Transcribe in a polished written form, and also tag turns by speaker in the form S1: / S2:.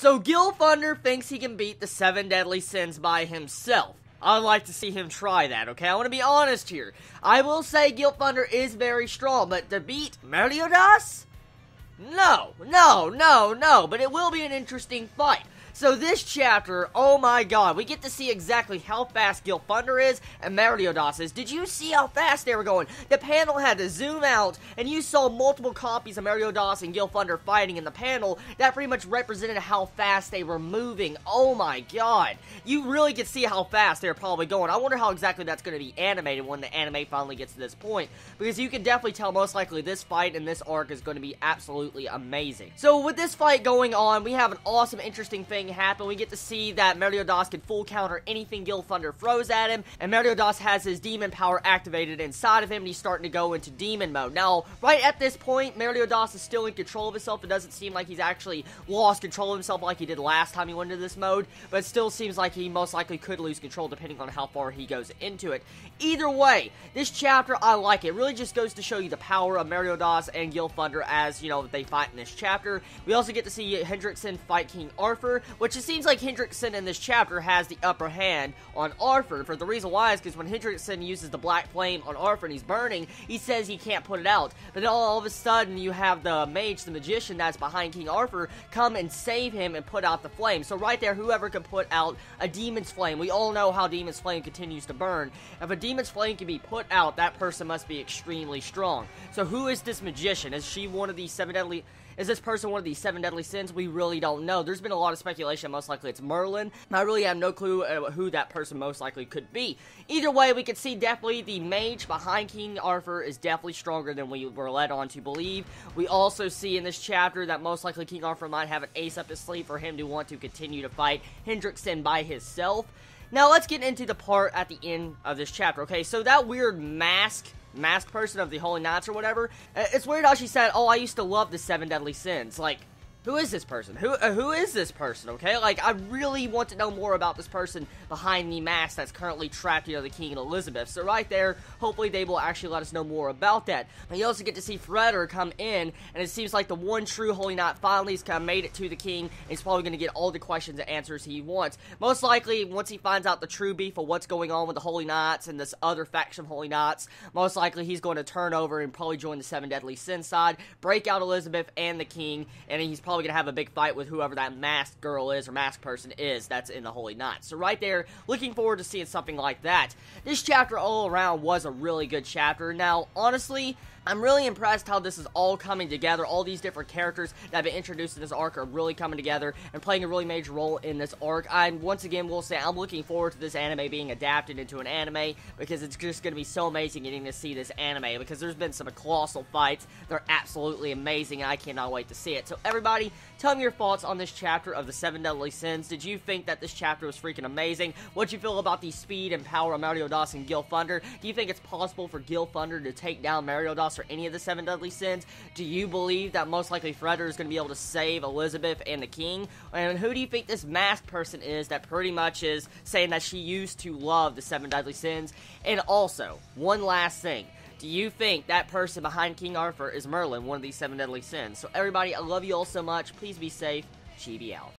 S1: So Gilthunder thinks he can beat the 7 deadly sins by himself. I'd like to see him try that, okay? I want to be honest here. I will say Gilthunder is very strong, but to beat Meliodas? No, but it will be an interesting fight. So this chapter, oh my god, we get to see exactly how fast Gilthunder is and Meliodas is. Did you see how fast they were going? The panel had to zoom out, and you saw multiple copies of Meliodas and Gilthunder fighting in the panel. That pretty much represented how fast they were moving. Oh my god. You really could see how fast they were probably going. I wonder how exactly that's going to be animated when the anime finally gets to this point, because you can definitely tell most likely this fight and this arc is going to be absolutely amazing. So with this fight going on, we have an awesome, interesting thing happen. We get to see that Meliodas can full counter anything Gilthunder throws at him, and Meliodas has his demon power activated inside of him, and he's starting to go into demon mode. Now, right at this point, Meliodas is still in control of himself. It doesn't seem like he's actually lost control of himself like he did last time he went into this mode, but it still seems like he most likely could lose control depending on how far he goes into it. Either way, this chapter, I like it. It really just goes to show you the power of Meliodas and Gilthunder as, you know, they fight in this chapter. We also get to see Hendrickson fight King Arthur, which it seems like Hendrickson in this chapter has the upper hand on Arthur. For the reason why is because when Hendrickson uses the black flame on Arthur and he's burning, he says he can't put it out. But then all of a sudden, you have the mage, the magician that's behind King Arthur, come and save him and put out the flame. So right there, whoever can put out a demon's flame, we all know how demon's flame continues to burn. If a demon's flame can be put out, that person must be extremely strong. So who is this magician? Is she one of the 7 deadly... Is this person one of the 7 deadly sins? We really don't know. There's been a lot of speculation. Most likely it's Merlin. I really have no clue who that person most likely could be. Either way, we can see definitely the mage behind King Arthur is definitely stronger than we were led on to believe. We also see in this chapter that most likely King Arthur might have an ace up his sleeve for him to want to continue to fight Hendrickson by himself. Now, let's get into the part at the end of this chapter, okay? So that weird masked person of the Holy Knights or whatever, it's weird how she said, oh, I used to love the 7 deadly sins. Like, who is this person? Who is this person, okay? Like, I really want to know more about this person behind the mask that's currently trapped, you know, the King and Elizabeth. So right there, hopefully they will actually let us know more about that. And you also get to see Freder come in, and it seems like the one true Holy Knight finally has kind of made it to the King, and he's probably going to get all the questions and answers he wants. Most likely, once he finds out the true beef of what's going on with the Holy Knights and this other faction of Holy Knights, most likely he's going to turn over and probably join the 7 deadly sin side, break out Elizabeth and the King, and he's probably going to have a big fight with whoever that masked girl is or masked person is that's in the Holy Knights. So right there, looking forward to seeing something like that. This chapter all around was a really good chapter. Now, honestly, I'm really impressed how this is all coming together. All these different characters that have been introduced in this arc are really coming together and playing a really major role in this arc. I, once again, will say I'm looking forward to this anime being adapted into an anime because it's just going to be so amazing getting to see this anime because there's been some colossal fights. They're absolutely amazing and I cannot wait to see it. So everybody, tell me your thoughts on this chapter of the 7 Deadly Sins. Did you think that this chapter was freaking amazing? What do you feel about the speed and power of Meliodas and Gilthunder? Do you think it's possible for Gilthunder to take down Meliodas or any of the 7 deadly sins? Do you believe that most likely Freder is going to be able to save Elizabeth and the King? And who do you think this masked person is that pretty much is saying that she used to love the 7 deadly sins? And also, one last thing. Do you think that person behind King Arthur is Merlin, one of these 7 deadly sins? So everybody, I love you all so much. Please be safe. Chibi out.